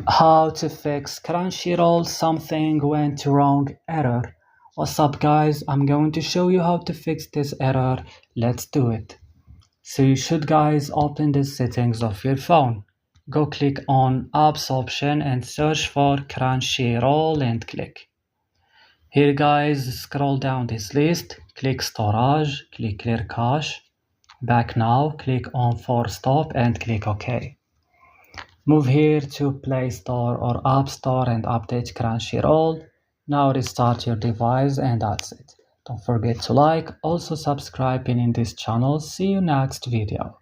How to fix Crunchyroll something went wrong error. What's up guys, I'm going to show you how to fix this error. Let's do it. So you should guys open the settings of your phone. Go click on apps option and search for Crunchyroll and click. Here guys, scroll down this list, click storage, click clear cache. Back now, click on force stop and click OK. Move here to Play Store or App Store and update Crunchyroll. Now restart your device and that's it. Don't forget to like, also subscribe in this channel. See you next video.